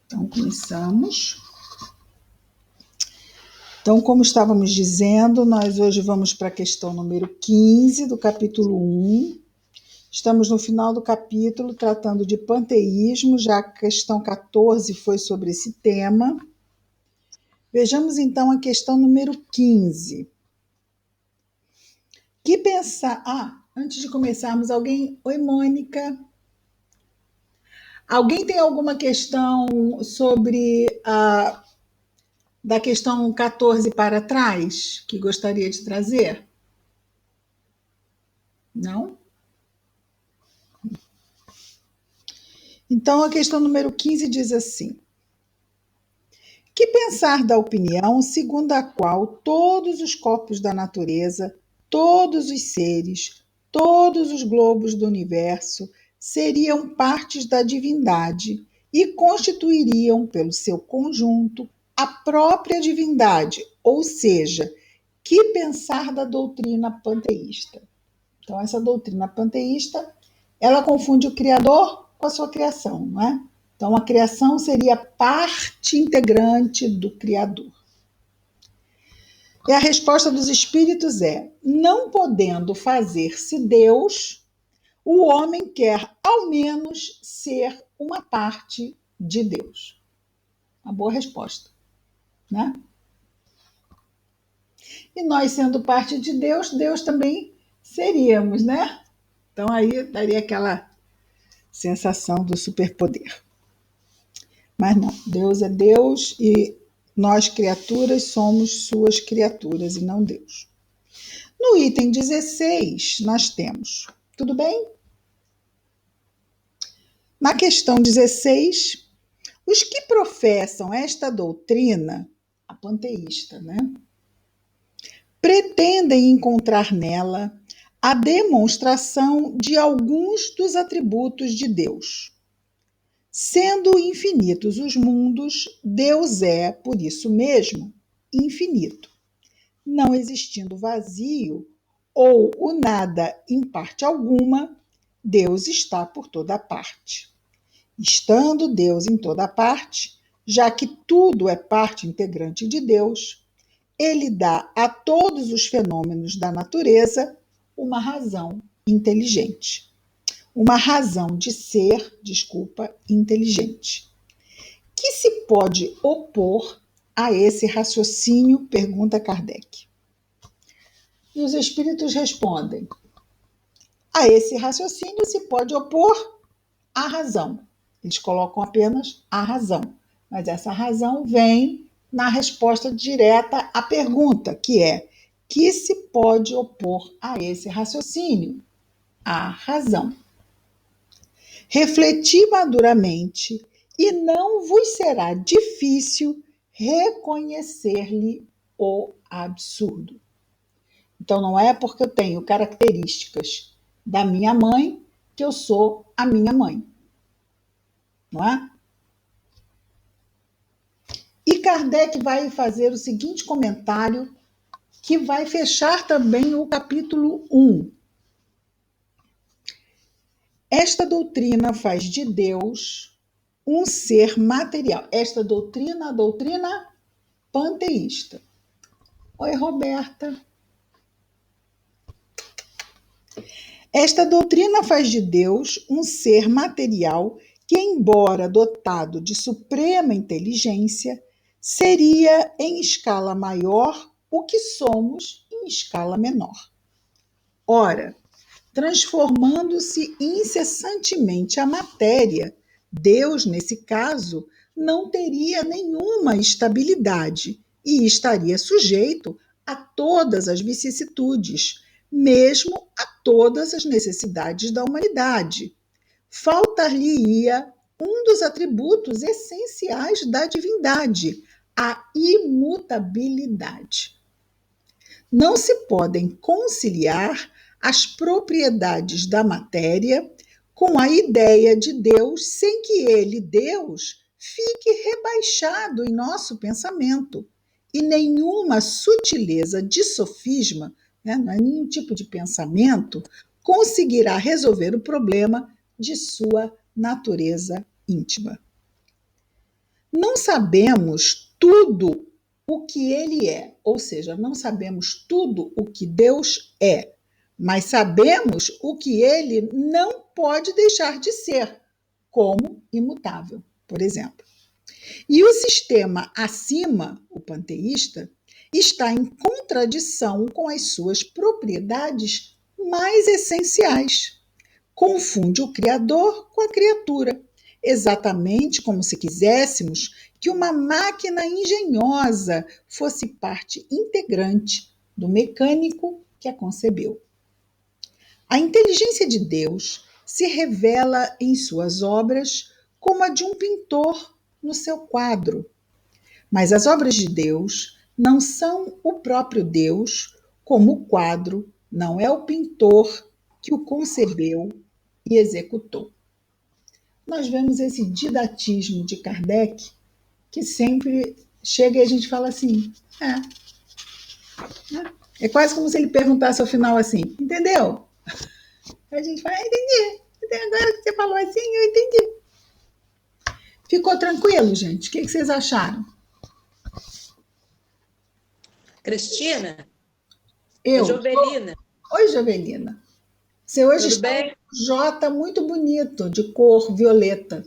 Então, começamos. Então, como estávamos dizendo, nós hoje vamos para a questão número 15 do capítulo 1. Estamos no final do capítulo, tratando de panteísmo, já que a questão 14 foi sobre esse tema. Vejamos, então, a questão número 15. Que pensar... antes de começarmos, alguém... Oi, Mônica. Alguém tem alguma questão sobre da questão 14 para trás que gostaria de trazer? Não? Então, a questão número 15 diz assim: que pensar da opinião segundo a qual todos os corpos da natureza, todos os seres, todos os globos do universo seriam partes da divindade e constituiriam, pelo seu conjunto, a própria divindade, ou seja, que pensar da doutrina panteísta? Então, essa doutrina panteísta, ela confunde o Criador com a sua criação, não é? Então, a criação seria parte integrante do Criador. E a resposta dos espíritos é: não podendo fazer-se Deus, o homem quer ao menos ser uma parte de Deus. Uma boa resposta, né? E nós, sendo parte de Deus, Deus também seríamos, né? Então, aí daria aquela sensação do superpoder. Mas não, Deus é Deus e nós, criaturas, somos suas criaturas e não Deus. No item 16, nós temos, tudo bem? Na questão 16, os que professam esta doutrina, a panteísta, né, pretendem encontrar nela a demonstração de alguns dos atributos de Deus. Sendo infinitos os mundos, Deus é, por isso mesmo, infinito. Não existindo vazio ou o nada em parte alguma, Deus está por toda parte. Estando Deus em toda parte, já que tudo é parte integrante de Deus, ele dá a todos os fenômenos da natureza uma razão inteligente. Uma razão de ser, inteligente. Que se pode opor a esse raciocínio? Pergunta Kardec. E os espíritos respondem: a esse raciocínio se pode opor a razão. Eles colocam apenas a razão, mas essa razão vem na resposta direta à pergunta, que é: que se pode opor a esse raciocínio? A razão. Refleti maduramente e não vos será difícil reconhecer-lhe o absurdo. Então, não é porque eu tenho características da minha mãe que eu sou a minha mãe, não é? E Kardec vai fazer o seguinte comentário, que vai fechar também o capítulo 1. Esta doutrina faz de Deus um ser material. Esta doutrina, a doutrina panteísta. Oi, Roberta. Esta doutrina faz de Deus um ser material que, embora dotado de suprema inteligência, seria em escala maior o que somos em escala menor. Ora, transformando-se incessantemente a matéria, Deus, nesse caso, não teria nenhuma estabilidade e estaria sujeito a todas as vicissitudes, mesmo a todas as necessidades da humanidade. Faltar-lhe-ia um dos atributos essenciais da divindade, a imutabilidade. Não se podem conciliar as propriedades da matéria com a ideia de Deus sem que ele, Deus, fique rebaixado em nosso pensamento. E nenhuma sutileza de sofisma, né, não é nenhum tipo de pensamento, conseguirá resolver o problema de sua natureza íntima. Não sabemos tudo o que ele é, ou seja, não sabemos tudo o que Deus é, mas sabemos o que ele não pode deixar de ser, como imutável, por exemplo. E o sistema acima, o panteísta, está em contradição com as suas propriedades mais essenciais. Confunde o Criador com a criatura, exatamente como se quiséssemos que uma máquina engenhosa fosse parte integrante do mecânico que a concebeu. A inteligência de Deus se revela em suas obras como a de um pintor no seu quadro. Mas as obras de Deus não são o próprio Deus, como o quadro não é o pintor que o concebeu e executou. Nós vemos esse didatismo de Kardec, que sempre chega e a gente fala assim, é quase como se ele perguntasse ao final assim, entendeu? A gente fala, entendi. Agora que você falou assim, eu entendi. Ficou tranquilo, gente? O que vocês acharam? Cristina? Eu? Jovelina. Oi, Jovelina. Você hoje Tudo está bem? um J muito bonito, de cor violeta.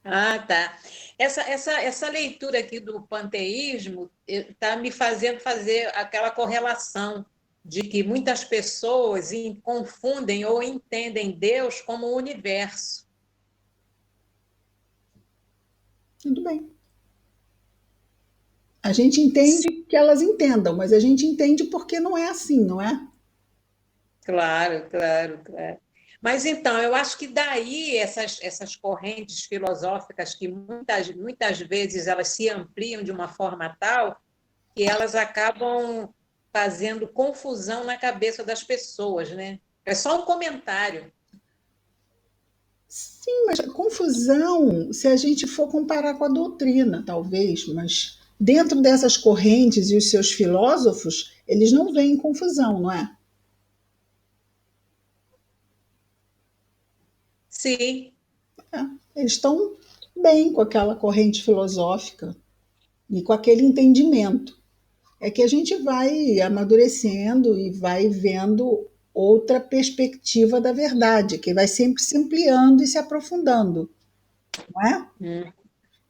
Ah, tá. Essa leitura aqui do panteísmo está me fazendo fazer aquela correlação de que muitas pessoas confundem ou entendem Deus como o universo. Tudo bem. A gente entende que elas entendam, mas a gente entende porque não é assim, não é? Claro, claro, claro. Mas então, eu acho que daí essas correntes filosóficas que muitas vezes elas se ampliam de uma forma tal que elas acabam fazendo confusão na cabeça das pessoas, né? É só um comentário. Sim, mas a confusão, se a gente for comparar com a doutrina, talvez, mas dentro dessas correntes e os seus filósofos, eles não veem confusão, não é? Sim, Eles estão bem com aquela corrente filosófica e com aquele entendimento. É que a gente vai amadurecendo e vai vendo outra perspectiva da verdade, que vai sempre se ampliando e se aprofundando, não é?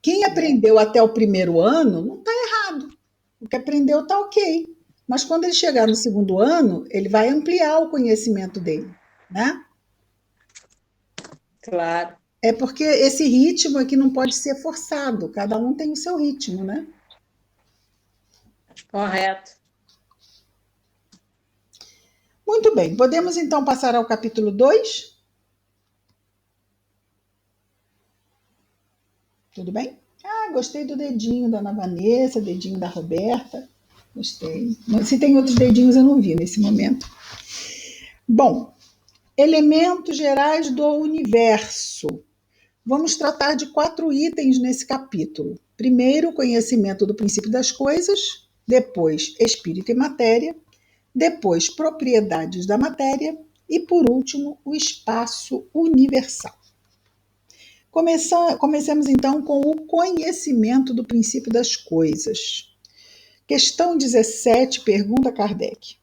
Quem aprendeu até o primeiro ano não está errado. O que aprendeu está ok. Mas quando ele chegar no segundo ano, ele vai ampliar o conhecimento dele, né? claro, É porque esse ritmo aqui não pode ser forçado, cada um tem o seu ritmo, né? correto. Muito bem, podemos então passar ao capítulo 2? Tudo bem? Ah, gostei do dedinho da Ana Vanessa, dedinho da Roberta. Gostei. Se tem outros dedinhos, eu não vi nesse momento. Bom, elementos gerais do universo. Vamos tratar de 4 itens nesse capítulo. Primeiro, o conhecimento do princípio das coisas. Depois, espírito e matéria. Depois, propriedades da matéria. E, por último, o espaço universal. Comecemos então com o conhecimento do princípio das coisas. Questão 17, pergunta Kardec.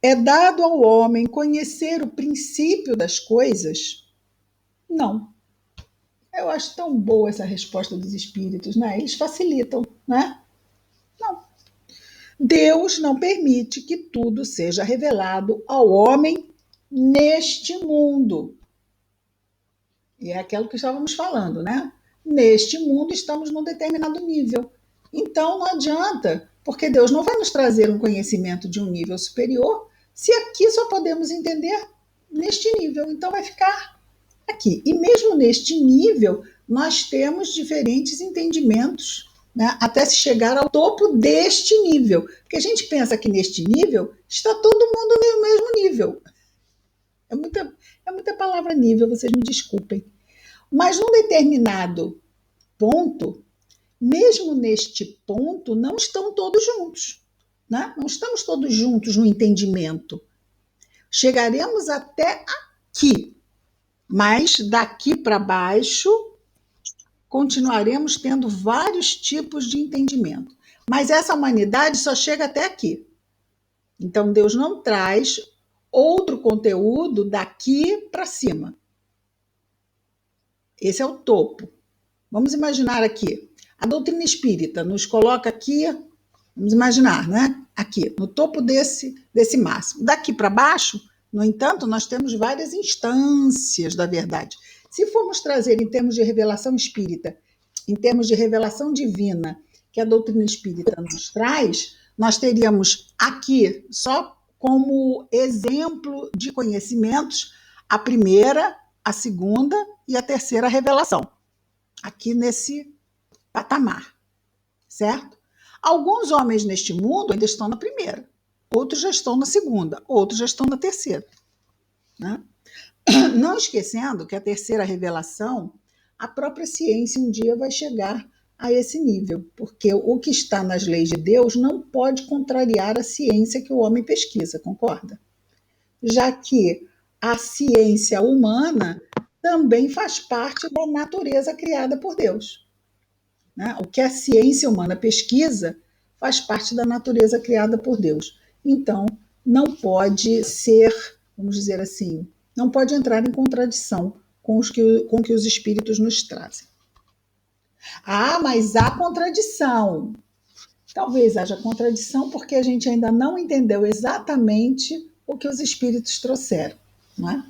É dado ao homem conhecer o princípio das coisas? Não. Eu acho tão boa essa resposta dos espíritos, né? Eles facilitam, né? Não. Deus não permite que tudo seja revelado ao homem neste mundo. E é aquilo que estávamos falando, né? Neste mundo estamos num determinado nível. Então não adianta, porque Deus não vai nos trazer um conhecimento de um nível superior se aqui só podemos entender neste nível. Então vai ficar aqui. E mesmo neste nível, nós temos diferentes entendimentos, né? Até se chegar ao topo deste nível. Porque a gente pensa que neste nível está todo mundo no mesmo nível. É muita palavra nível, vocês me desculpem. Mas num determinado ponto, mesmo neste ponto, não estão todos juntos. Né? Não estamos todos juntos no entendimento. Chegaremos até aqui, mas daqui para baixo, continuaremos tendo vários tipos de entendimento. Mas essa humanidade só chega até aqui. Então, Deus não traz outro conteúdo daqui para cima. Esse é o topo. Vamos imaginar aqui. A doutrina espírita nos coloca aqui, vamos imaginar, né? Aqui, no topo desse máximo. Daqui para baixo, no entanto, nós temos várias instâncias da verdade. Se formos trazer em termos de revelação espírita, em termos de revelação divina, que a doutrina espírita nos traz, nós teríamos aqui, só como exemplo de conhecimentos, a primeira, a segunda e a terceira revelação, aqui nesse patamar, certo? Alguns homens neste mundo ainda estão na primeira, outros já estão na segunda, outros já estão na terceira, né? Não esquecendo que a terceira revelação, a própria ciência um dia vai chegar a esse nível, porque o que está nas leis de Deus não pode contrariar a ciência que o homem pesquisa, concorda? Já que a ciência humana também faz parte da natureza criada por Deus, né? O que a ciência humana pesquisa faz parte da natureza criada por Deus. Então, não pode ser, vamos dizer assim, não pode entrar em contradição com o que os espíritos nos trazem. Ah, mas há contradição. Talvez haja contradição porque a gente ainda não entendeu exatamente o que os espíritos trouxeram, não é?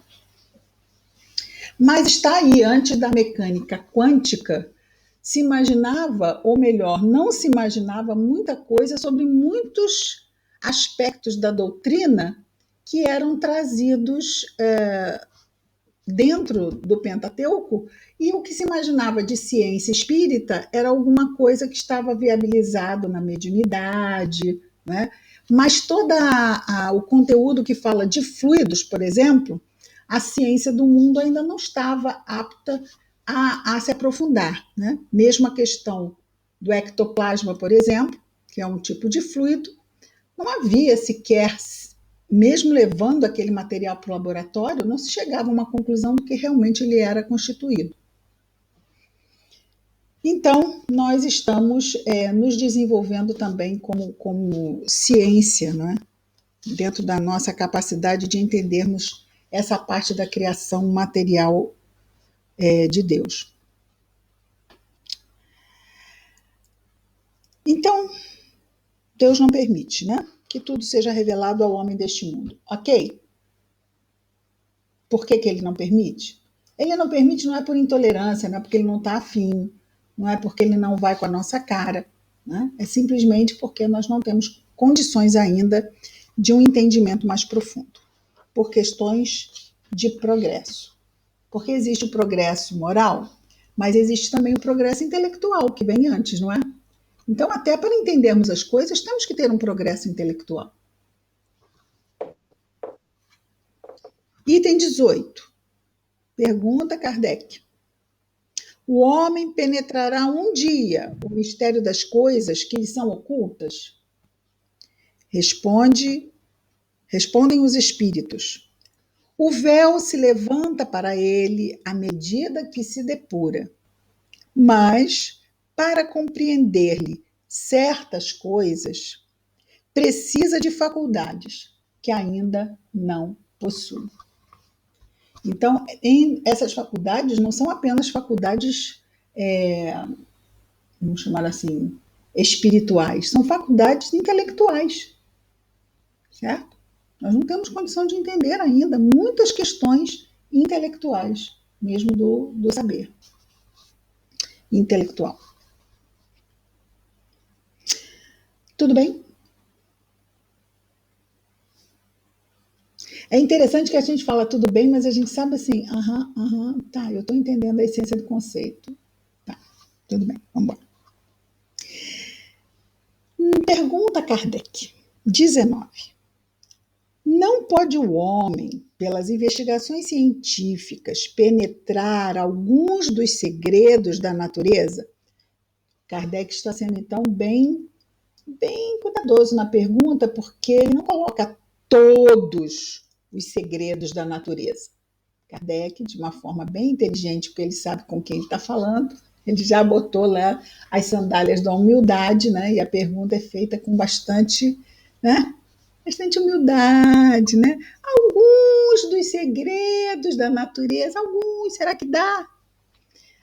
Mas está aí, antes da mecânica quântica, se imaginava, ou melhor, não se imaginava muita coisa sobre muitos aspectos da doutrina que eram trazidos dentro do Pentateuco, e o que se imaginava de ciência espírita era alguma coisa que estava viabilizado na mediunidade, né? Mas todo o conteúdo que fala de fluidos, por exemplo, a ciência do mundo ainda não estava apta a se aprofundar, né? Mesmo a questão do ectoplasma, por exemplo, que é um tipo de fluido, não havia sequer, mesmo levando aquele material para o laboratório, não se chegava a uma conclusão do que realmente ele era constituído. Então, nós estamos nos desenvolvendo também como ciência, não é? Dentro da nossa capacidade de entendermos essa parte da criação material de Deus. Então, Deus não permite, né, que tudo seja revelado ao homem deste mundo, ok? Por que ele não permite? Ele não permite não é por intolerância, não é porque ele não está afim, não é porque ele não vai com a nossa cara, né? É simplesmente porque nós não temos condições ainda de um entendimento mais profundo, por questões de progresso. Porque existe o progresso moral, mas existe também o progresso intelectual, que vem antes, não é? Então, até para entendermos as coisas, temos que ter um progresso intelectual. Item 18. Pergunta Kardec. O homem penetrará um dia o mistério das coisas que lhe são ocultas? Respondem os espíritos. O véu se levanta para ele à medida que se depura, mas para compreender-lhe certas coisas, precisa de faculdades que ainda não possui. Então, essas faculdades não são apenas faculdades, vamos chamar assim, espirituais, são faculdades intelectuais, certo? Nós não temos condição de entender ainda muitas questões intelectuais, mesmo do saber intelectual. Tudo bem? É interessante que a gente fala tudo bem, mas a gente sabe assim, tá, eu estou entendendo a essência do conceito. Tá, tudo bem, vamos embora. Pergunta Kardec, 19. Não pode o homem, pelas investigações científicas, penetrar alguns dos segredos da natureza? Kardec está sendo, então, bem cuidadoso na pergunta, porque ele não coloca todos os segredos da natureza. Kardec, de uma forma bem inteligente, porque ele sabe com quem ele está falando, Ele já botou lá as sandálias da humildade, né? E a pergunta é feita com bastante, né? Bastante humildade, né? Alguns dos segredos da natureza, alguns, será que dá?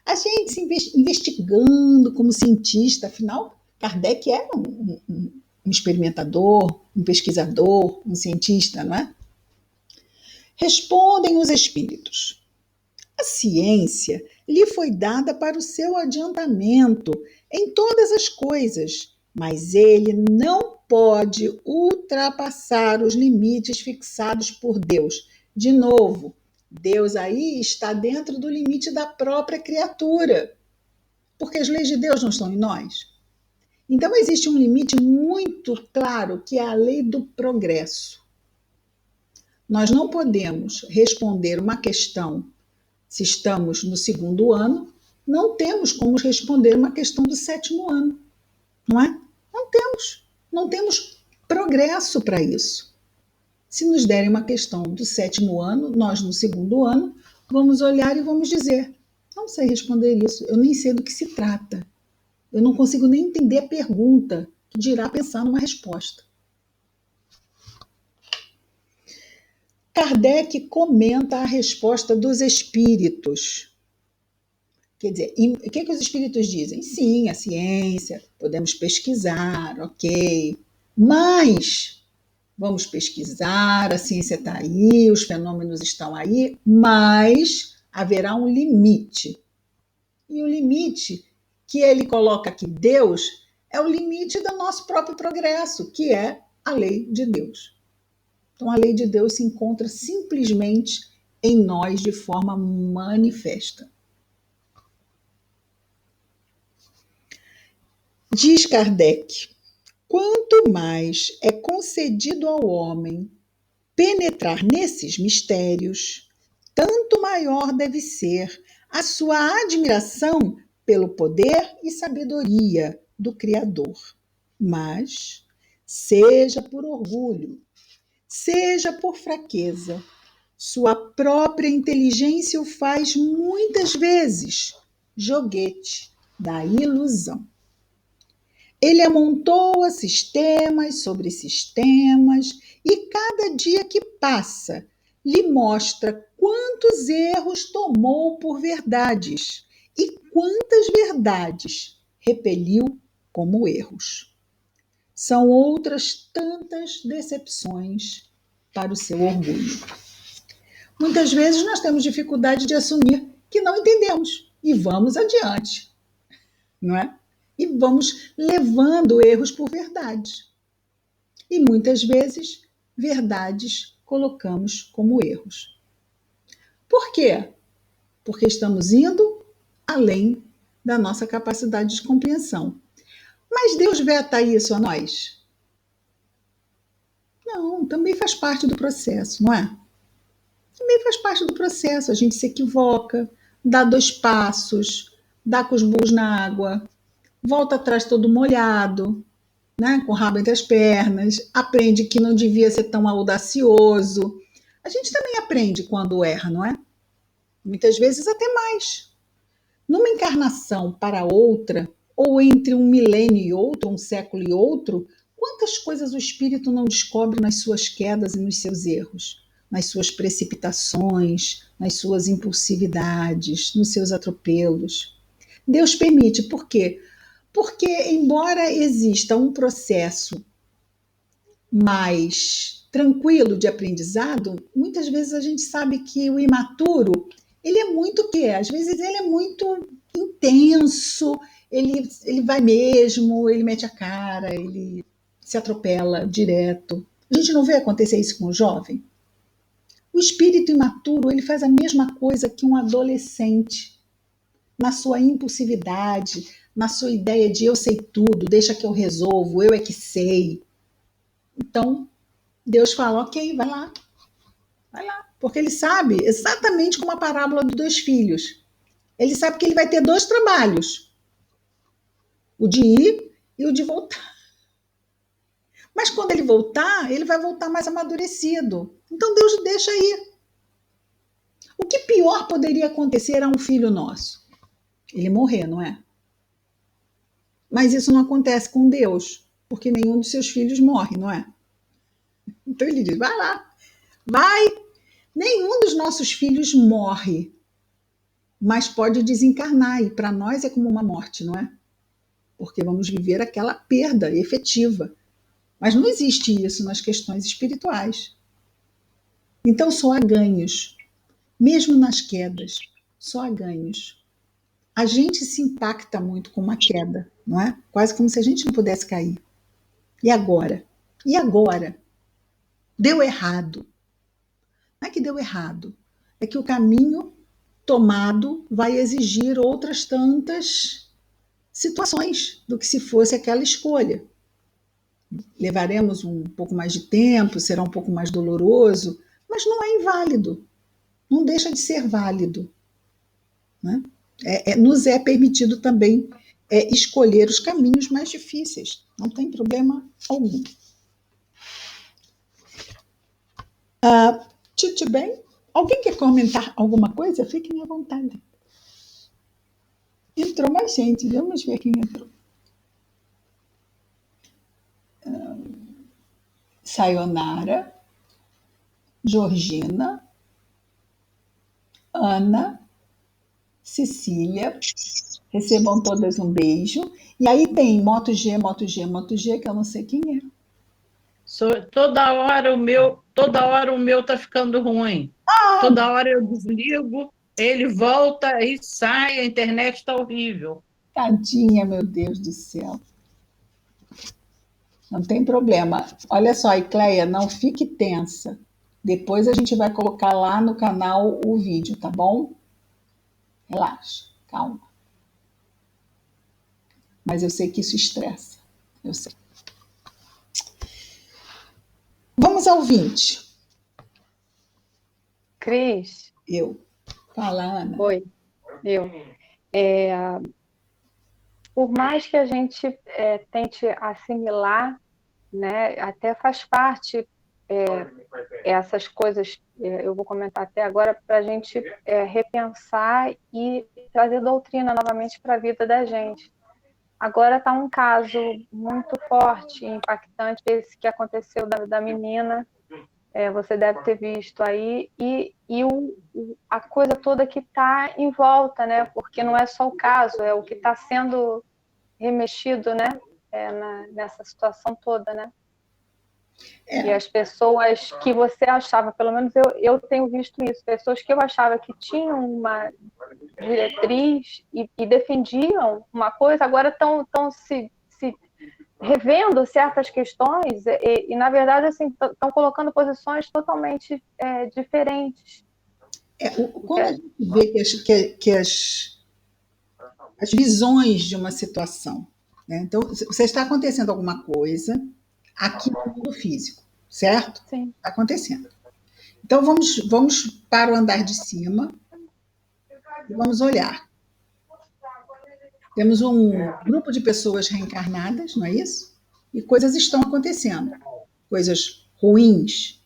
A gente se investigando como cientista, afinal, Kardec era um experimentador, um pesquisador, um cientista, não é? Respondem os espíritos. A ciência lhe foi dada para o seu adiantamento em todas as coisas, mas ele não pode ultrapassar os limites fixados por Deus. De novo, Deus aí está dentro do limite da própria criatura, porque as leis de Deus não estão em nós. Então existe um limite muito claro, que é a lei do progresso. Nós não podemos responder uma questão se estamos no segundo ano, não temos como responder uma questão do sétimo ano, não é? Não temos progresso para isso. Se nos derem uma questão do sétimo ano, nós no segundo ano, vamos olhar e vamos dizer, não sei responder isso, eu nem sei do que se trata, eu não consigo nem entender a pergunta, que dirá pensar numa resposta. Kardec comenta a resposta dos espíritos. Quer dizer, o que os espíritos dizem? Sim, a ciência, podemos pesquisar, ok, mas vamos pesquisar, a ciência está aí, os fenômenos estão aí, mas haverá um limite. E o limite que ele coloca aqui, Deus, é o limite do nosso próprio progresso, que é a lei de Deus. Então, a lei de Deus se encontra simplesmente em nós de forma manifesta. Diz Kardec, quanto mais é concedido ao homem penetrar nesses mistérios, tanto maior deve ser a sua admiração pelo poder e sabedoria do Criador. Mas, seja por orgulho, seja por fraqueza, sua própria inteligência o faz muitas vezes joguete da ilusão. Ele amontoa sistemas sobre sistemas e cada dia que passa lhe mostra quantos erros tomou por verdades e quantas verdades repeliu como erros. São outras tantas decepções para o seu orgulho. Muitas vezes nós temos dificuldade de assumir que não entendemos e vamos adiante, não é? E vamos levando erros por verdades. E muitas vezes, verdades colocamos como erros. Por quê? Porque estamos indo além da nossa capacidade de compreensão. Mas Deus veta isso a nós? Não, também faz parte do processo, não é? Também faz parte do processo. A gente se equivoca, dá 2 passos, dá com os burros na água, volta atrás todo molhado, né, com o rabo entre as pernas, aprende que não devia ser tão audacioso. A gente também aprende quando erra, não é? Muitas vezes até mais. Numa encarnação para outra, ou entre um milênio e outro, um século e outro, quantas coisas o espírito não descobre nas suas quedas e nos seus erros, nas suas precipitações, nas suas impulsividades, nos seus atropelos. Deus permite, por quê? Porque, embora exista um processo mais tranquilo de aprendizado, muitas vezes a gente sabe que o imaturo, ele é muito o quê? Às vezes ele é muito intenso, ele vai mesmo, ele mete a cara, ele se atropela direto. A gente não vê acontecer isso com o jovem? O espírito imaturo, ele faz a mesma coisa que um adolescente, na sua impulsividade, na sua ideia de eu sei tudo, deixa que eu resolvo, eu é que sei. Então, Deus fala, ok, vai lá. Porque ele sabe exatamente como a parábola dos 2 filhos. Ele sabe que ele vai ter 2 trabalhos. O de ir e o de voltar. Mas quando ele voltar, ele vai voltar mais amadurecido. Então Deus deixa ir. O que pior poderia acontecer a um filho nosso? Ele morrer, não é? Mas isso não acontece com Deus, porque nenhum dos seus filhos morre, não é? Então ele diz: vai lá, vai. Nenhum dos nossos filhos morre, mas pode desencarnar, e para nós é como uma morte, não é? Porque vamos viver aquela perda efetiva. Mas não existe isso nas questões espirituais. Então só há ganhos, mesmo nas quedas, só há ganhos. A gente se impacta muito com uma queda, não é? Quase como se a gente não pudesse cair. E agora? E agora? Deu errado. Não é que deu errado, é que o caminho tomado vai exigir outras tantas situações do que se fosse aquela escolha. Levaremos um pouco mais de tempo, será um pouco mais doloroso, mas não é inválido, não deixa de ser válido. Né? Nos é permitido também escolher os caminhos mais difíceis, não tem problema algum. Tudo bem? Alguém quer comentar alguma coisa? Fiquem à vontade. Entrou mais gente, vamos ver quem entrou. Sayonara, Georgina, Ana, Cecília, recebam todas um beijo. E aí tem Moto G, que eu não sei quem é. Toda hora o meu tá ficando ruim. Toda hora eu desligo, ele volta e sai, a internet está horrível. Tadinha, meu Deus do céu. Não tem problema. Olha só, Icleia, não fique tensa. Depois a gente vai colocar lá no canal o vídeo, tá bom? Relaxa, calma. Mas eu sei que isso estressa. Eu sei. Vamos ao 20. Cris. Eu. Fala, Ana. Oi, eu. Por mais que a gente tente assimilar, né, até faz parte essas coisas, eu vou comentar até agora, para a gente repensar e trazer doutrina novamente para a vida da gente. Agora está um caso muito forte e impactante, esse que aconteceu da menina, você deve ter visto aí, e a coisa toda que está em volta, né? Porque não é só o caso, é o que está sendo remexido, né? Nessa situação toda, né? E as pessoas que você achava, pelo menos eu tenho visto isso, pessoas que eu achava que tinham uma diretriz e defendiam uma coisa, agora estão se revendo certas questões e na verdade, assim, estão colocando posições totalmente diferentes. Quando a gente vê que as visões de uma situação, né? Então, você está acontecendo alguma coisa aqui no mundo físico, certo? Sim. Está acontecendo. Então, vamos para o andar de cima e vamos olhar. Temos um grupo de pessoas reencarnadas, não é isso? E coisas estão acontecendo. Coisas ruins,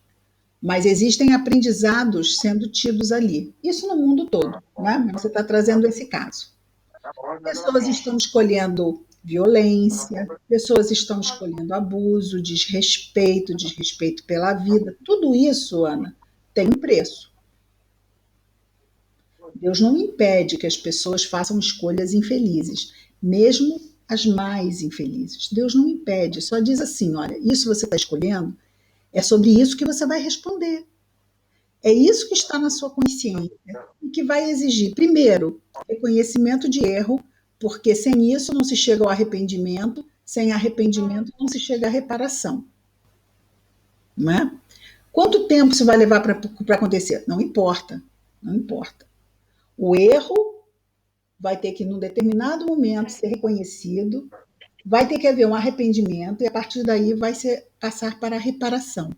mas existem aprendizados sendo tidos ali. Isso no mundo todo, né? Você está trazendo esse caso. Pessoas estão escolhendo violência, pessoas estão escolhendo abuso, desrespeito pela vida. Tudo isso, Ana, tem um preço. Deus não impede que as pessoas façam escolhas infelizes, mesmo as mais infelizes. Deus não impede, só diz assim: olha, isso você está escolhendo, é sobre isso que você vai responder. É isso que está na sua consciência e que vai exigir, primeiro, reconhecimento de erro, porque sem isso não se chega ao arrependimento, sem arrependimento não se chega à reparação. Não é? Quanto tempo isso vai levar para acontecer? Não importa, não importa. O erro vai ter que, num determinado momento, ser reconhecido, vai ter que haver um arrependimento e, a partir daí, vai passar para a reparação.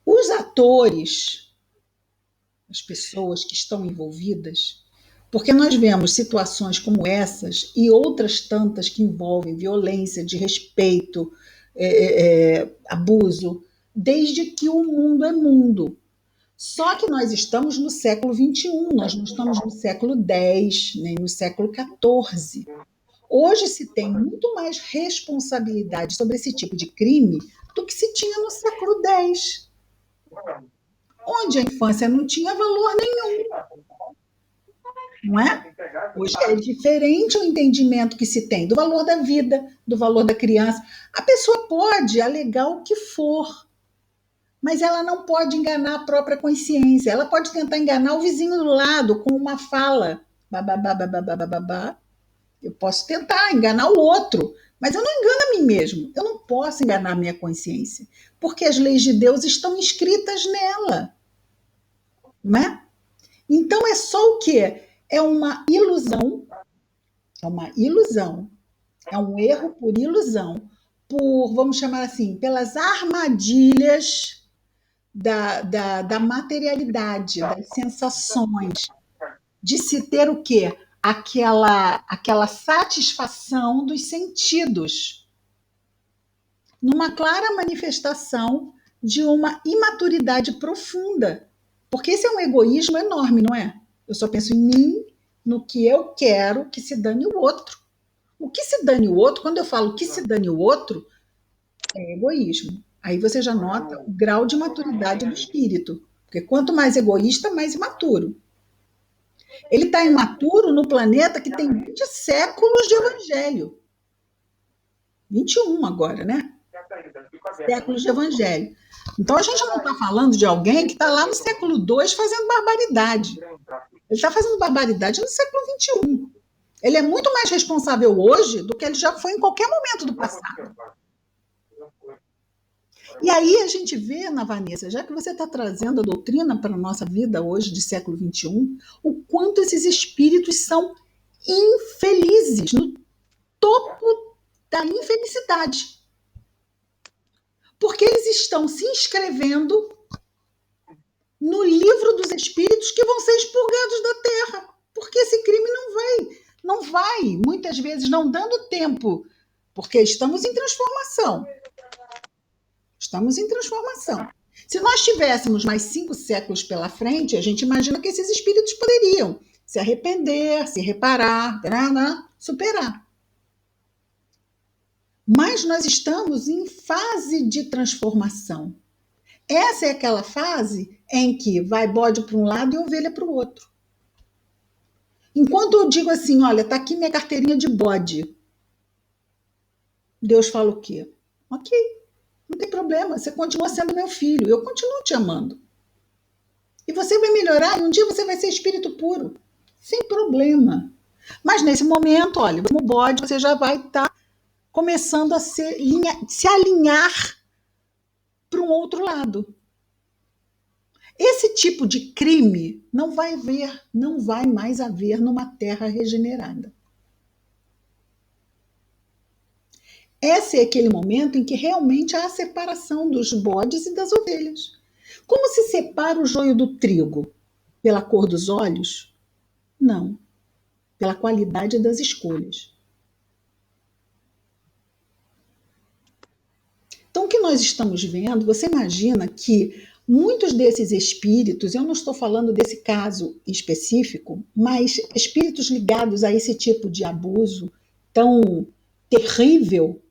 Os atores, as pessoas que estão envolvidas, porque nós vemos situações como essas e outras tantas que envolvem violência, desrespeito, abuso, desde que o mundo é mundo. Só que nós estamos no século XXI, nós não estamos no século X, nem no século XIV. Hoje se tem muito mais responsabilidade sobre esse tipo de crime do que se tinha no século X, onde a infância não tinha valor nenhum, não é? Hoje é diferente o entendimento que se tem do valor da vida, do valor da criança. A pessoa pode alegar o que for, mas ela não pode enganar a própria consciência. Ela pode tentar enganar o vizinho do lado com uma fala. Bababá, bababá, bababá. Eu posso tentar enganar o outro, mas eu não engano a mim mesmo. Eu não posso enganar a minha consciência, porque as leis de Deus estão escritas nela. Não é? Então é só o quê? É uma ilusão, é um erro por ilusão, por, vamos chamar assim, pelas armadilhas da materialidade, das sensações, de se ter o quê? Aquela satisfação dos sentidos, numa clara manifestação de uma imaturidade profunda. Porque esse é um egoísmo enorme, não é? Eu só penso em mim, no que eu quero, que se dane o outro. O que se dane o outro, quando eu falo que se dane o outro, é egoísmo. Aí você já nota o grau de maturidade do espírito. Porque quanto mais egoísta, mais imaturo. Ele está imaturo no planeta que tem 20 séculos de evangelho. 21 agora, né? Séculos de evangelho. Então a gente não está falando de alguém que está lá no século II fazendo barbaridade. Ele está fazendo barbaridade no século XXI. Ele é muito mais responsável hoje do que ele já foi em qualquer momento do passado. E aí a gente vê, Ana Vanessa, já que você está trazendo a doutrina para a nossa vida hoje, de século XXI, o quanto esses espíritos são infelizes, no topo da infelicidade. Porque eles estão se inscrevendo no livro dos espíritos que vão ser expurgados da terra. Porque esse crime não vai, muitas vezes não dando tempo, porque estamos em transformação. Estamos em transformação. Se nós tivéssemos mais 5 séculos pela frente, a gente imagina que esses espíritos poderiam se arrepender, se reparar, superar. Mas nós estamos em fase de transformação. Essa é aquela fase em que vai bode para um lado e ovelha para o outro. Enquanto eu digo assim, olha, está aqui minha carteirinha de bode, Deus fala o quê? Ok, não tem problema, você continua sendo meu filho, eu continuo te amando. E você vai melhorar, e um dia você vai ser espírito puro, sem problema. Mas nesse momento, olha, como bode, você já vai estar começando a se alinhar para um outro lado. Esse tipo de crime não vai mais haver numa terra regenerada. Esse é aquele momento em que realmente há a separação dos bodes e das ovelhas. Como se separa o joio do trigo? Pela cor dos olhos? Não. Pela qualidade das escolhas. Então, o que nós estamos vendo, você imagina que muitos desses espíritos, eu não estou falando desse caso específico, mas espíritos ligados a esse tipo de abuso tão terrível,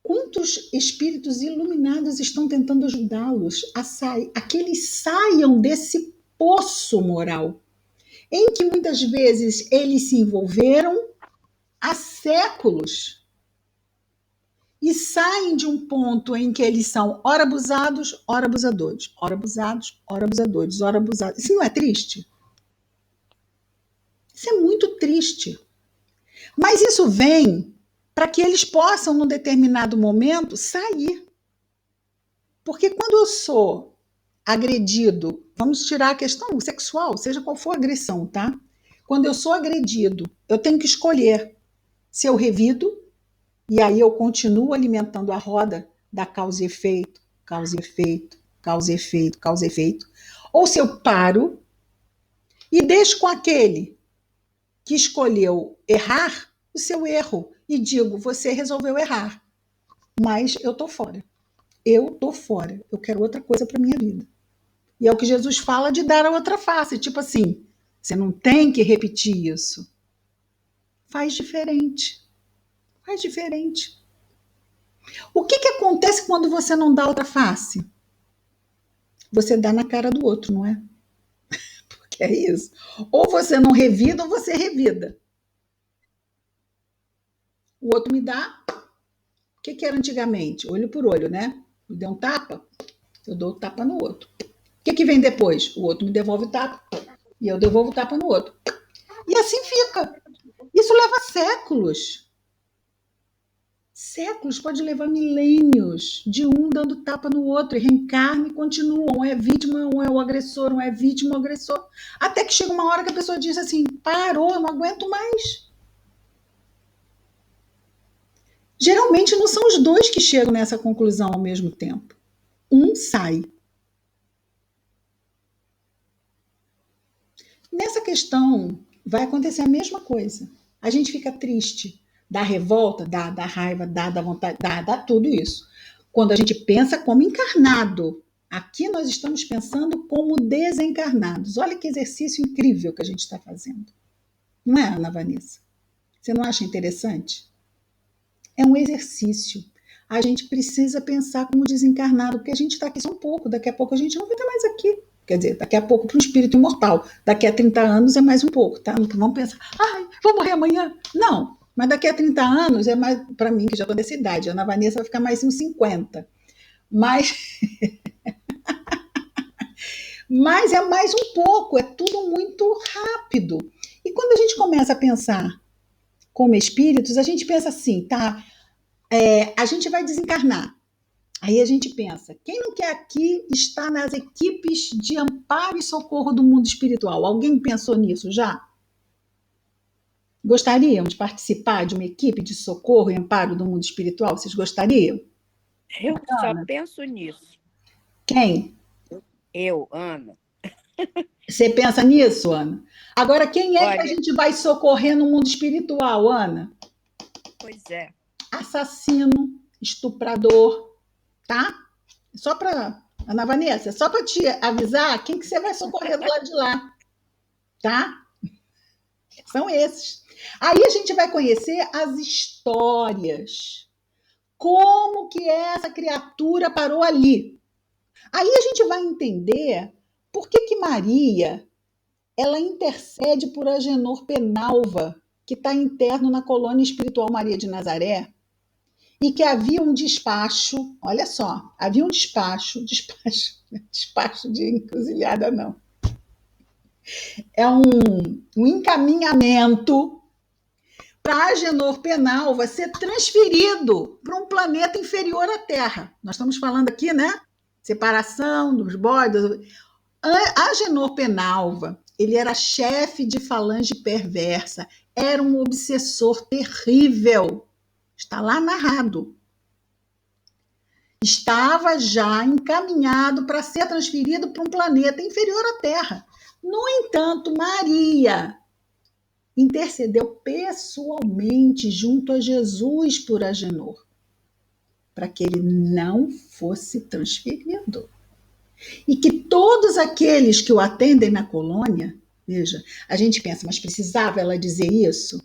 quantos espíritos iluminados estão tentando ajudá-los a que eles saiam desse poço moral, em que muitas vezes eles se envolveram há séculos e saem de um ponto em que eles são ora abusados, ora abusadores, ora abusados, ora abusadores, ora abusados. Isso não é triste? Isso é muito triste. Mas isso vem para que eles possam, num determinado momento, sair. Porque quando eu sou agredido, vamos tirar a questão sexual, seja qual for a agressão, tá? Quando eu sou agredido, eu tenho que escolher se eu revido, e aí eu continuo alimentando a roda da causa e efeito, causa e efeito, causa e efeito, causa e efeito, ou se eu paro e deixo com aquele que escolheu errar o seu erro e digo, você resolveu errar, mas eu estou fora. eu tô fora, eu quero outra coisa para minha vida. E é o que Jesus fala de dar a outra face, tipo assim, você não tem que repetir isso. Faz diferente. Faz diferente. O que acontece quando você não dá outra face? Você dá na cara do outro, não é? Porque é isso. Ou você não revida ou você revida. O outro me dá. O que era antigamente? Olho por olho, né? Me deu um tapa, eu dou o tapa no outro. O que vem depois? O outro me devolve o tapa e eu devolvo o tapa no outro. E assim fica. Isso leva séculos. Séculos, pode levar milênios de um dando tapa no outro e reencarna e continua. Um é vítima, um é o agressor, um é vítima, o agressor. Até que chega uma hora que a pessoa diz assim, parou, eu não aguento mais. Geralmente não são os dois que chegam nessa conclusão ao mesmo tempo. Um sai. Nessa questão vai acontecer a mesma coisa. A gente fica triste, dá revolta, dá raiva, dá vontade, dá tudo isso. Quando a gente pensa como encarnado, aqui nós estamos pensando como desencarnados. Olha que exercício incrível que a gente está fazendo. Não é, Ana Vanessa? Você não acha interessante? É um exercício. A gente precisa pensar como desencarnado, porque a gente está aqui só um pouco, daqui a pouco a gente não vai estar mais aqui. Quer dizer, daqui a pouco para um espírito imortal. Daqui a 30 anos é mais um pouco, tá? Não vamos pensar, ai, vou morrer amanhã. Não, mas daqui a 30 anos é mais, para mim, que já estou dessa idade, a Ana Vanessa vai ficar mais uns 50. Mas é mais um pouco, é tudo muito rápido. E quando a gente começa a pensar como espíritos, a gente pensa assim, tá? A gente vai desencarnar. Aí a gente pensa, quem não quer aqui estar nas equipes de amparo e socorro do mundo espiritual? Alguém pensou nisso já? Gostariam de participar de uma equipe de socorro e amparo do mundo espiritual? Vocês gostariam? Eu só penso nisso. Quem? Eu, Ana. Você pensa nisso, Ana? Agora, quem é que a gente vai socorrer no mundo espiritual, Ana? Pois é. Assassino, estuprador, tá? Só para, Ana Vanessa, só para te avisar quem que você vai socorrer do lado de lá, tá? São esses. Aí a gente vai conhecer as histórias. Como que essa criatura parou ali? Aí a gente vai entender por que Maria ela intercede por Agenor Penalva, que está interno na colônia espiritual Maria de Nazaré, e que havia um despacho, olha só, havia um despacho de encruzilhada não, é um encaminhamento para Agenor Penalva ser transferido para um planeta inferior à Terra. Nós estamos falando aqui, né? Separação dos bodes. Agenor Penalva, ele era chefe de falange perversa, era um obsessor terrível. Está lá narrado. Estava já encaminhado para ser transferido para um planeta inferior à Terra. No entanto, Maria intercedeu pessoalmente junto a Jesus por Agenor, para que ele não fosse transferido. E que todos aqueles que o atendem na colônia, veja, a gente pensa, mas precisava ela dizer isso?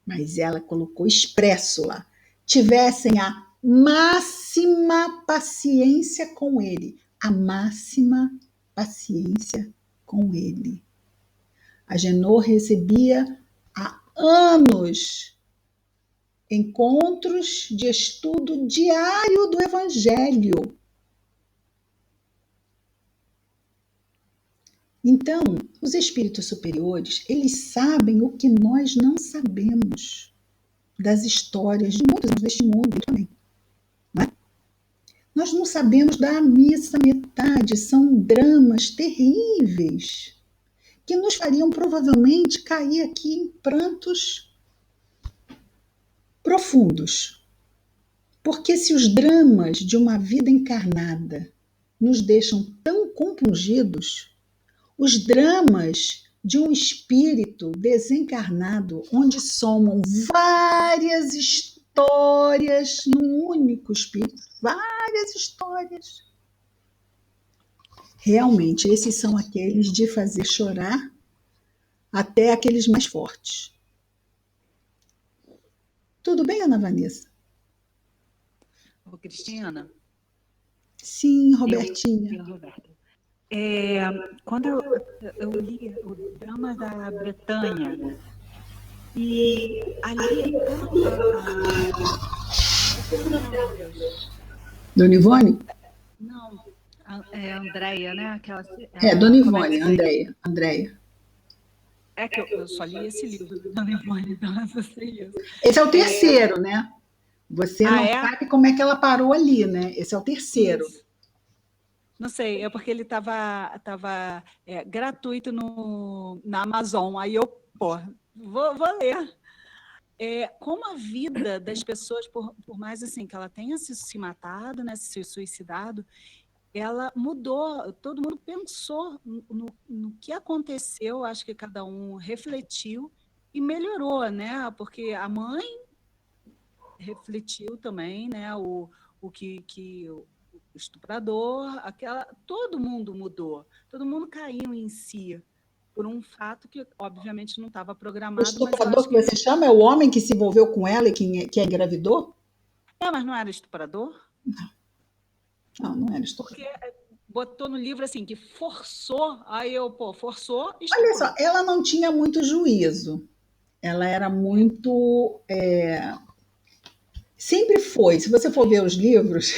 Mas ela colocou expresso lá, tivessem a máxima paciência com ele, a máxima paciência com ele. Agenor recebia há anos encontros de estudo diário do Evangelho. Então, os espíritos superiores, eles sabem o que nós não sabemos das histórias de muitos deste mundo também. Não é? Nós não sabemos da missa metade, são dramas terríveis que nos fariam provavelmente cair aqui em prantos profundos. Porque se os dramas de uma vida encarnada nos deixam tão compungidos, os dramas de um espírito desencarnado, onde somam várias histórias histórias num único espírito, várias histórias. Realmente, esses são aqueles de fazer chorar até aqueles mais fortes. Tudo bem, Ana Vanessa? Ô, Cristina, Sim, Robertinha. Roberta. Quando eu li o drama da Bretanha, e ali Dona Ivone? não, é Andréia, né? Aquela, Dona como é que Ivone, Andréia. É que eu só li esse livro da Dona Ivone, então eu só sei isso. Esse é o terceiro, né? Você não sabe como é que ela parou ali, né? Esse é o terceiro. Isso. Não sei, é porque ele estava gratuito na Amazon. Aí eu, vou ler. Como a vida das pessoas, por mais assim que ela tenha se matado, né, se suicidado, ela mudou. Todo mundo pensou no que aconteceu. Acho que cada um refletiu e melhorou, né? Porque a mãe refletiu também, né? O estuprador, todo mundo mudou, todo mundo caiu em si por um fato que obviamente não estava O programado, mas eu estuprador acho que você chama é o homem que se envolveu com ela e que a engravidou? mas não era estuprador? Não era estuprador. Porque botou no livro assim que forçou, aí eu, forçou, estuprou. Olha só, ela não tinha muito juízo. Ela era muito. Sempre foi. Se você for ver os livros,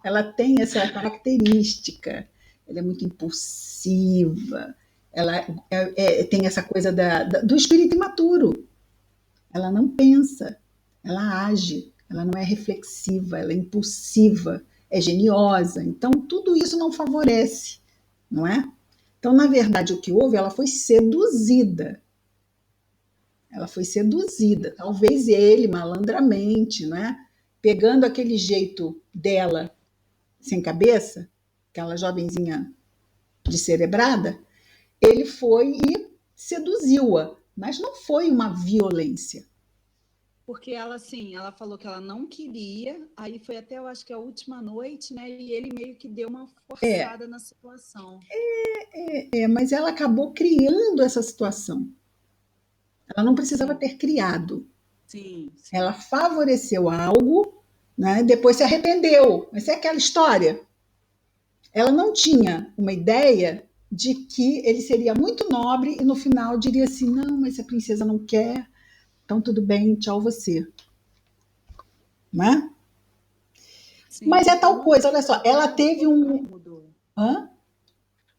ela tem essa característica. Ela é muito impulsiva. Ela tem essa coisa do espírito imaturo. Ela não pensa, ela age, ela não é reflexiva, ela é impulsiva, é geniosa. Então, tudo isso não favorece, não é? Então, na verdade, o que houve, ela foi seduzida. Ela foi seduzida. Talvez ele, malandramente, não é? Pegando aquele jeito dela, sem cabeça, aquela jovenzinha descerebrada, ele foi e seduziu-a. Mas não foi uma violência. Porque ela, assim, ela falou que ela não queria, aí foi até, eu acho que a última noite, né? E ele meio que deu uma forçada na situação. Mas ela acabou criando essa situação. Ela não precisava ter criado. Sim. Ela favoreceu algo, né? Depois se arrependeu. Mas é aquela história. Ela não tinha uma ideia de que ele seria muito nobre e no final diria assim, não, mas a princesa não quer, então tudo bem, tchau você. Não é? Sim, mas é tal coisa, olha só, ela teve mudou. Hã?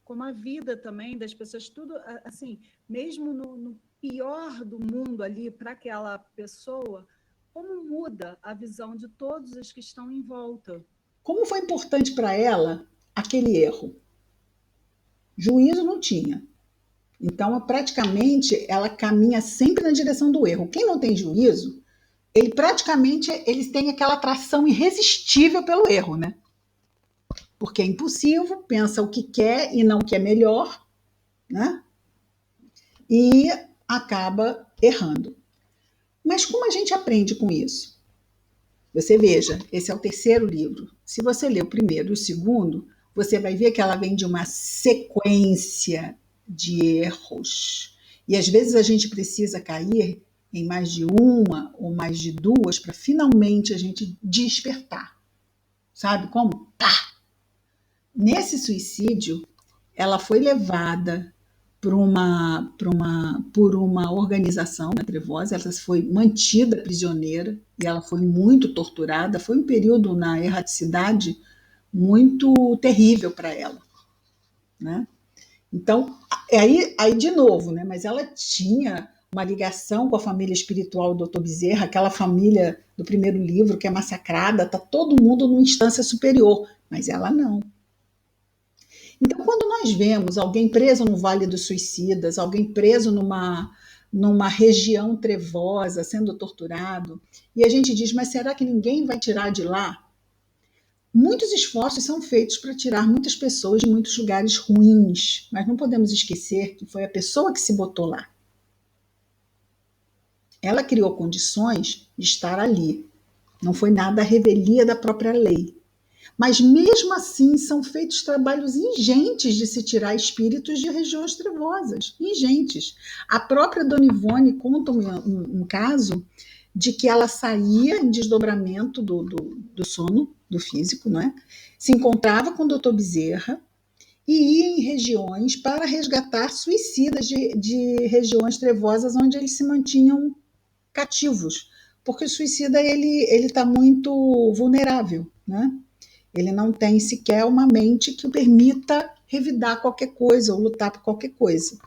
Como a vida também das pessoas, tudo assim, mesmo no pior do mundo ali para aquela pessoa, como muda a visão de todos os que estão em volta. Como foi importante para ela aquele erro? Juízo não tinha. Então, praticamente, ela caminha sempre na direção do erro. Quem não tem juízo, eles têm aquela atração irresistível pelo erro, né? Porque é impulsivo, pensa o que quer e não o que é melhor, né? E acaba errando. Mas como a gente aprende com isso? Você veja, esse é o terceiro livro. Se você ler o primeiro e o segundo, você vai ver que ela vem de uma sequência de erros. E às vezes a gente precisa cair em mais de uma ou mais de duas para finalmente a gente despertar. Sabe como? Nesse suicídio, ela foi levada por uma organização, né, trevosa, ela foi mantida prisioneira e ela foi muito torturada. Foi um período na erraticidade muito terrível para ela, né? Então, aí de novo, né? Mas ela tinha uma ligação com a família espiritual do Dr. Bezerra, aquela família do primeiro livro que é massacrada, tá todo mundo numa instância superior, mas ela não. Então, quando nós vemos alguém preso no Vale dos Suicidas, alguém preso numa região trevosa, sendo torturado, e a gente diz, mas será que ninguém vai tirar de lá? Muitos esforços são feitos para tirar muitas pessoas de muitos lugares ruins, mas não podemos esquecer que foi a pessoa que se botou lá. Ela criou condições de estar ali. Não foi nada à revelia da própria lei. Mas mesmo assim são feitos trabalhos ingentes de se tirar espíritos de regiões trevosas, ingentes. A própria Dona Ivone conta um caso de que ela saía em desdobramento do sono, do físico, não é? Se encontrava com o doutor Bezerra e ia em regiões para resgatar suicidas de regiões trevosas onde eles se mantinham cativos, porque o suicida ele está muito vulnerável, né? Ele não tem sequer uma mente que o permita revidar qualquer coisa ou lutar por qualquer coisa.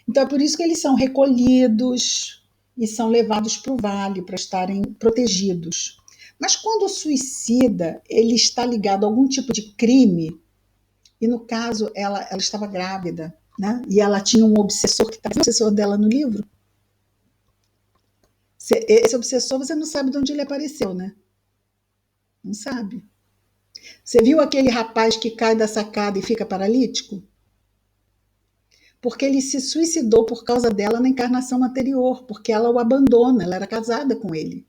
Então é por isso que eles são recolhidos e são levados para o vale para estarem protegidos. Mas quando o suicida ele está ligado a algum tipo de crime, e no caso ela estava grávida, né? E ela tinha um obsessor que estava o obsessor dela no livro. Esse obsessor você não sabe de onde ele apareceu, né? Não sabe. Você viu aquele rapaz que cai da sacada e fica paralítico? Porque ele se suicidou por causa dela na encarnação anterior, porque ela o abandona, ela era casada com ele.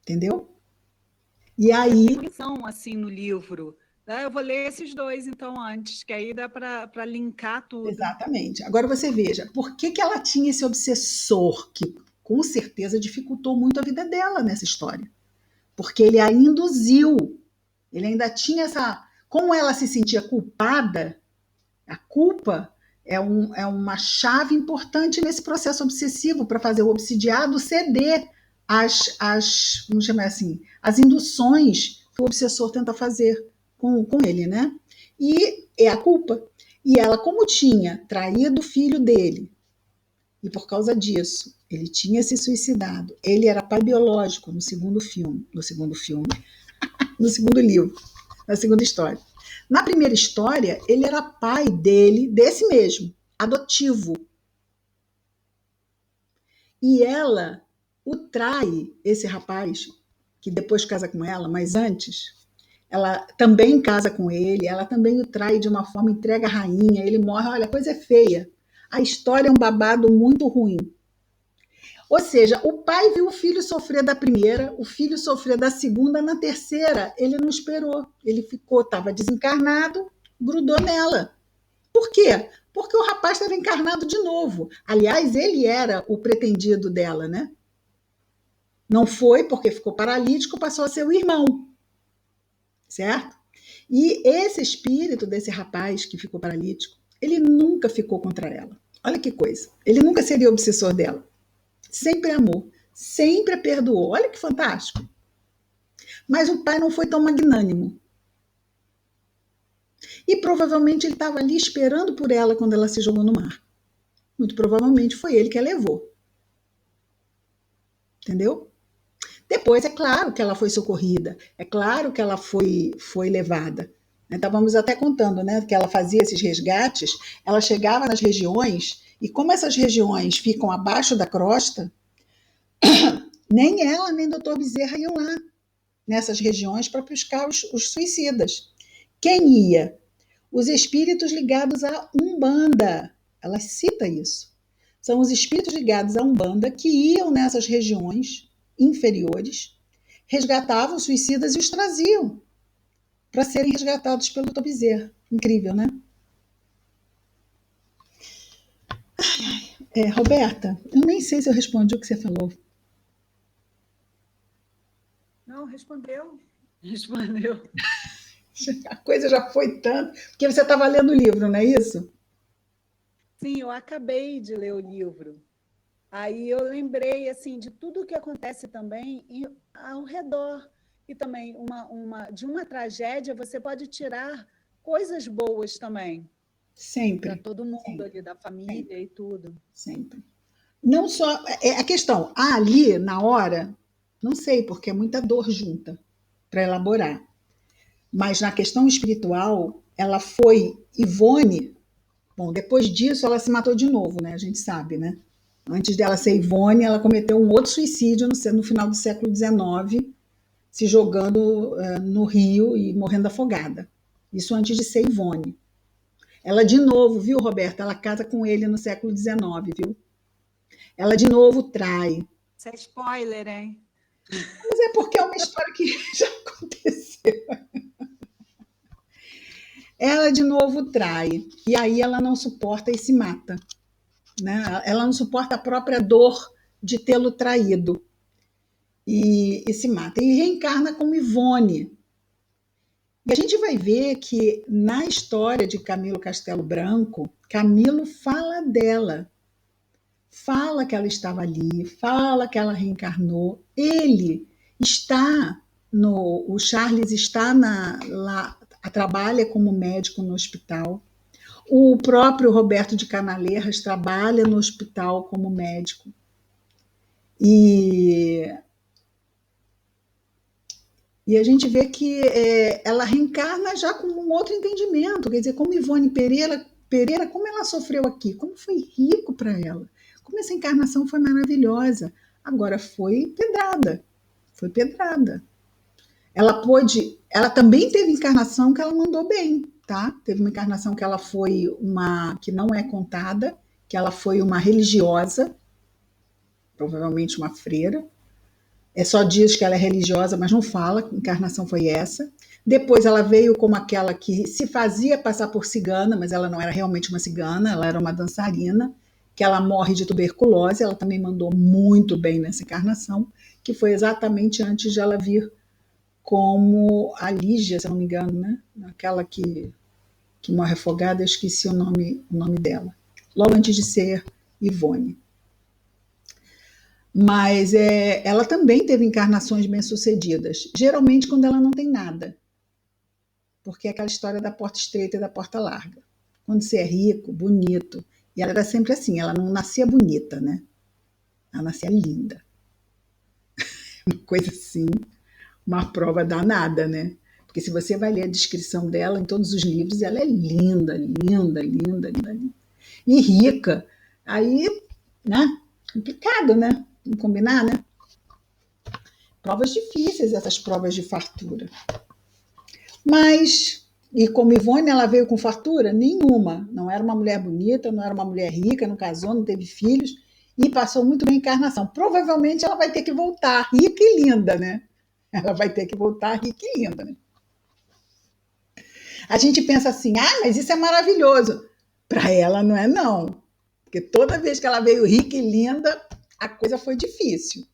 Entendeu? E aí. São assim no livro. Eu vou ler esses dois, então, antes, que aí dá para linkar tudo. Exatamente. Agora você veja, por que ela tinha esse obsessor que, com certeza, dificultou muito a vida dela nessa história? Porque ele a induziu, ele ainda tinha essa. Como ela se sentia culpada, a culpa é uma chave importante nesse processo obsessivo para fazer o obsidiado ceder vamos chamar assim, as induções que o obsessor tenta fazer com ele, né? E é a culpa. E ela, como tinha traído o filho dele, e por causa disso ele tinha se suicidado, ele era pai biológico no segundo livro, na segunda história. Na primeira história, ele era pai dele, desse mesmo, adotivo. E ela o trai, esse rapaz, que depois casa com ela, mas antes, ela também casa com ele, ela também o trai de uma forma, entrega a rainha, ele morre, olha, a coisa é feia. A história é um babado muito ruim. Ou seja, o pai viu o filho sofrer da primeira, o filho sofrer da segunda, na terceira ele não esperou. Ele ficou, estava desencarnado, grudou nela. Por quê? Porque o rapaz estava encarnado de novo. Aliás, ele era o pretendido dela, né? Não foi porque ficou paralítico, passou a ser o irmão. Certo? E esse espírito desse rapaz que ficou paralítico, ele nunca ficou contra ela. Olha que coisa. Ele nunca seria obsessor dela. Sempre amou, sempre a perdoou. Olha que fantástico. Mas o pai não foi tão magnânimo. E provavelmente ele estava ali esperando por ela quando ela se jogou no mar. Muito provavelmente foi ele que a levou. Entendeu? Depois, é claro que ela foi socorrida, é claro que ela foi levada. Estávamos até contando, né, que ela fazia esses resgates, ela chegava nas regiões, e como essas regiões ficam abaixo da crosta, nem ela nem o Dr. Bezerra iam lá, nessas regiões, para buscar os suicidas. Quem ia? Os espíritos ligados à Umbanda. Ela cita isso. São os espíritos ligados à Umbanda que iam nessas regiões inferiores, resgatavam os suicidas e os traziam para serem resgatados pelo Dr. Bezerra. Incrível, né? Roberta, eu nem sei se eu respondi o que você falou. Não, respondeu. A coisa já foi tanto, porque você estava lendo o livro, não é isso? Sim, eu acabei de ler o livro. Aí eu lembrei assim de tudo o que acontece também ao redor. E também de uma tragédia você pode tirar coisas boas também. Sempre. Para todo mundo sempre, ali, da família sempre, e tudo. Sempre. Não só. A questão, ali, na hora, não sei, porque é muita dor junta para elaborar. Mas na questão espiritual, ela foi Ivone. Bom, depois disso ela se matou de novo, né? A gente sabe, né? Antes dela ser Ivone, ela cometeu um outro suicídio no final do século XIX, se jogando no rio e morrendo afogada. Isso antes de ser Ivone. Ela de novo, viu, Roberta? Ela casa com ele no século XIX, viu? Ela de novo trai. Isso é spoiler, hein? Mas é porque é uma história que já aconteceu. Ela de novo trai, e aí ela não suporta e se mata, né? Ela não suporta a própria dor de tê-lo traído e se mata. E reencarna como Ivone. E a gente vai ver que na história de Camilo Castelo Branco, Camilo fala dela, fala que ela estava ali, fala que ela reencarnou. Ele está no, o Charles está lá, trabalha como médico no hospital. O próprio Roberto de Canaleiras trabalha no hospital como médico. E a gente vê que ela reencarna já com um outro entendimento, quer dizer, como Ivone Pereira, como ela sofreu aqui, como foi rico para ela, como essa encarnação foi maravilhosa. Agora foi pedrada. Ela também teve encarnação que ela mandou bem, tá? Teve uma encarnação que ela foi que não é contada, que ela foi uma religiosa, provavelmente uma freira. Só diz que ela é religiosa, mas não fala que encarnação foi essa. Depois ela veio como aquela que se fazia passar por cigana, mas ela não era realmente uma cigana, ela era uma dançarina, que ela morre de tuberculose, ela também mandou muito bem nessa encarnação, que foi exatamente antes de ela vir como a Lígia, se não me engano, né? Aquela que morre afogada, eu esqueci o nome dela. Logo antes de ser Ivone. Mas ela também teve encarnações bem-sucedidas, geralmente quando ela não tem nada, porque é aquela história da porta estreita e da porta larga. Quando você é rico, bonito, e ela era sempre assim, ela não nascia bonita, né? Ela nascia linda. Uma coisa assim, uma prova danada, né? Porque se você vai ler a descrição dela em todos os livros, ela é linda, linda, linda, linda, linda. E rica. Aí, né? Complicado, né? Vamos combinar, né? Provas difíceis, essas provas de fartura. Mas, e como Ivone, ela veio com fartura? Nenhuma. Não era uma mulher bonita, não era uma mulher rica, não casou, não teve filhos e passou muito bem a encarnação. Provavelmente ela vai ter que voltar rica e linda, né? Ela vai ter que voltar rica e linda, né? A gente pensa assim, mas isso é maravilhoso. Para ela não é não. Porque toda vez que ela veio rica e linda, a coisa foi difícil.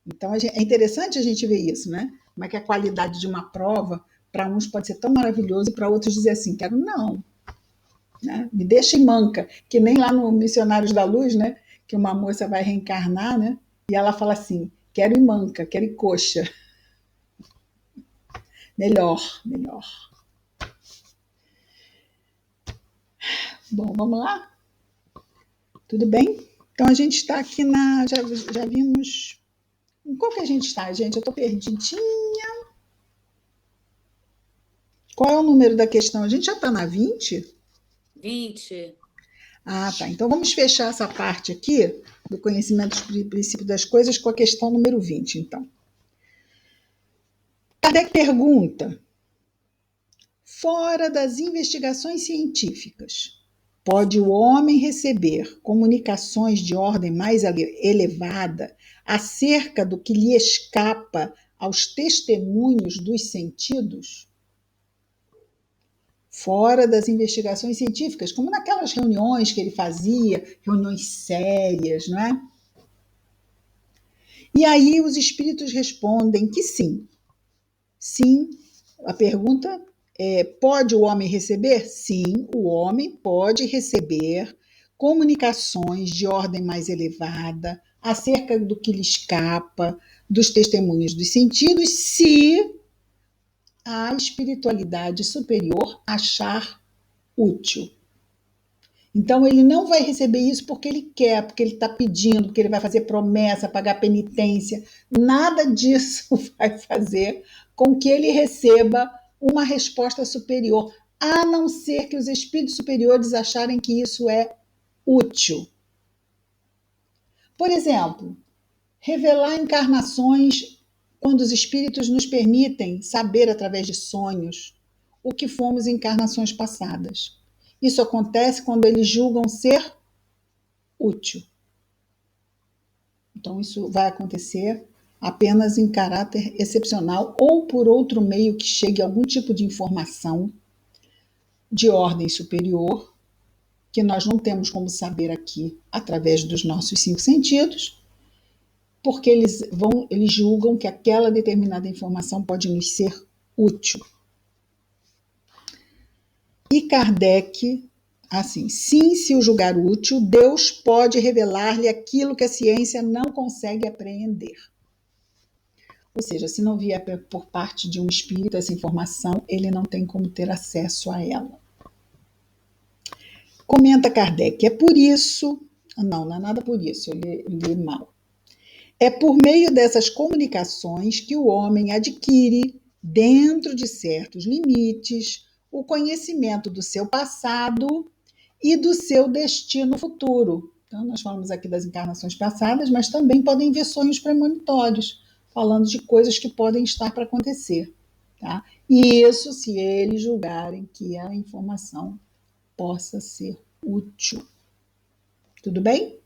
Então, é interessante a gente ver isso, né? Como é que a qualidade de uma prova, para uns pode ser tão maravilhoso e para outros dizer assim, quero não. Né? Me deixa em manca. Que nem lá no Missionários da Luz, né? Que uma moça vai reencarnar, né? E ela fala assim, quero ir manca, quero ir coxa. Melhor. Bom, vamos lá? Tudo bem? Então, a gente está aqui já vimos... Em qual que a gente está, gente? Eu estou perdidinha. Qual é o número da questão? A gente já está na 20? 20. Ah, tá. Então vamos fechar essa parte aqui do conhecimento do princípio das coisas com a questão número 20, então. Kardec pergunta: fora das investigações científicas, pode o homem receber comunicações de ordem mais elevada acerca do que lhe escapa aos testemunhos dos sentidos? Fora das investigações científicas, como naquelas reuniões que ele fazia, reuniões sérias, não é? E aí os espíritos respondem que sim. Sim, a pergunta é: pode o homem receber? Sim, o homem pode receber comunicações de ordem mais elevada acerca do que lhe escapa dos testemunhos dos sentidos, se a espiritualidade superior achar útil. Então, ele não vai receber isso porque ele quer, porque ele está pedindo, porque ele vai fazer promessa, pagar penitência. Nada disso vai fazer com que ele receba uma resposta superior, a não ser que os espíritos superiores acharem que isso é útil. Por exemplo, revelar encarnações quando os espíritos nos permitem saber através de sonhos o que fomos em encarnações passadas. Isso acontece quando eles julgam ser útil. Então, isso vai acontecer apenas em caráter excepcional ou por outro meio que chegue algum tipo de informação de ordem superior, que nós não temos como saber aqui através dos nossos 5 sentidos, porque eles julgam que aquela determinada informação pode nos ser útil. E Kardec, assim, sim, se o julgar útil, Deus pode revelar-lhe aquilo que a ciência não consegue apreender. Ou seja, se não vier por parte de um espírito essa informação, ele não tem como ter acesso a ela. Comenta Kardec, é por isso... Não é nada por isso, eu li mal. É por meio dessas comunicações que o homem adquire, dentro de certos limites, o conhecimento do seu passado e do seu destino futuro. Então, nós falamos aqui das encarnações passadas, mas também podem ver sonhos premonitórios, falando de coisas que podem estar para acontecer. Tá? E isso se eles julgarem que a informação possa ser útil. Tudo bem?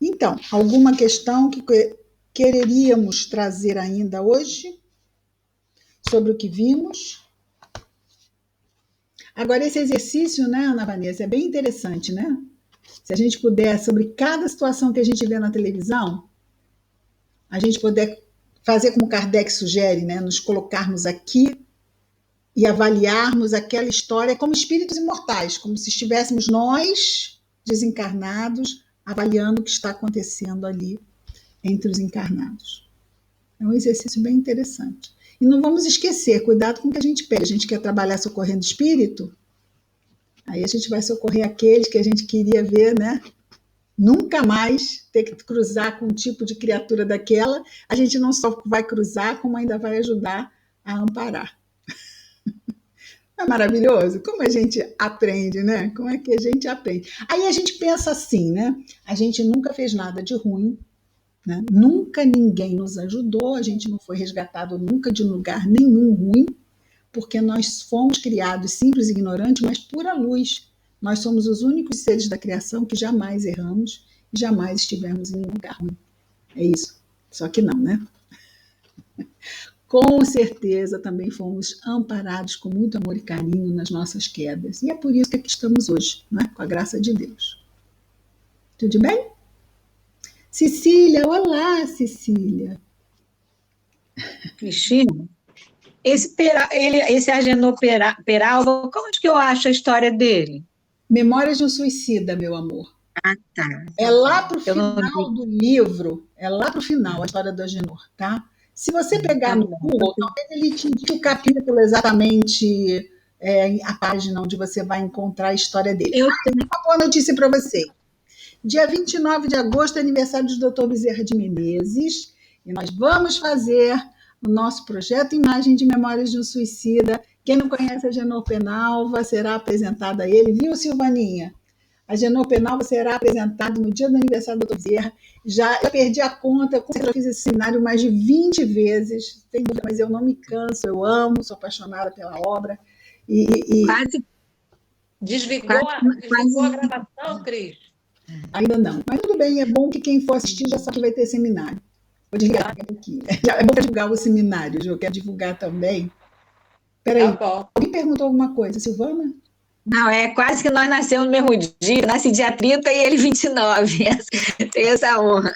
Então, alguma questão que quereríamos trazer ainda hoje sobre o que vimos? Agora, esse exercício, né, Ana Vanessa, é bem interessante, né? Se a gente puder, sobre cada situação que a gente vê na televisão, a gente puder fazer como Kardec sugere, né, nos colocarmos aqui e avaliarmos aquela história como espíritos imortais, como se estivéssemos nós, desencarnados, avaliando o que está acontecendo ali entre os encarnados. É um exercício bem interessante. E não vamos esquecer, cuidado com o que a gente pede. A gente quer trabalhar socorrendo espírito, aí a gente vai socorrer aqueles que a gente queria ver, né? Nunca mais ter que cruzar com um tipo de criatura daquela. A gente não só vai cruzar, como ainda vai ajudar a amparar. É maravilhoso? Como a gente aprende, né? Como é que a gente aprende? Aí a gente pensa assim, né? A gente nunca fez nada de ruim, né? Nunca ninguém nos ajudou, a gente não foi resgatado nunca de lugar nenhum ruim, porque nós fomos criados simples e ignorantes, mas pura luz. Nós somos os únicos seres da criação que jamais erramos e jamais estivemos em nenhum lugar ruim. É isso. Só que não, né? Com certeza também fomos amparados com muito amor e carinho nas nossas quedas. E é por isso que aqui estamos hoje, né? Com a graça de Deus. Tudo bem? Cecília, olá, Cecília. Cristina, esse Agenor Peralva, como é que eu acho a história dele? Memórias de um Suicida, meu amor. Ah, tá. É lá para o final do livro, é lá para o final a história do Agenor, tá? Se você pegar no Google, talvez ele te indique o capítulo exatamente, a página onde você vai encontrar a história dele. Eu tenho uma boa notícia para você. Dia 29 de agosto é aniversário do Dr. Bezerra de Menezes, e nós vamos fazer o nosso projeto Imagem de Memórias de um Suicida. Quem não conhece a Agenor Penalva será apresentada a ele, viu, Silvaninha? A Agenor Penalva será apresentado no dia do aniversário do Dr. Bezerra. Eu perdi a conta, eu fiz esse seminário mais de 20 vezes, mas eu não me canso, eu amo, sou apaixonada pela obra. Quase Desligou a gravação, Cris? Ainda não, mas tudo bem, é bom que quem for assistir já sabe que vai ter seminário. Vou desligar aqui um pouquinho. É bom divulgar o seminário, eu quero divulgar também. Peraí, alguém perguntou alguma coisa, Silvana? Não, é quase que nós nascemos no mesmo dia, nasci dia 30 e ele 29. Tenho essa honra.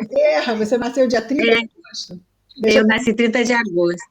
Bezerra, você nasceu dia 30 de agosto? Eu nasci 30 de agosto,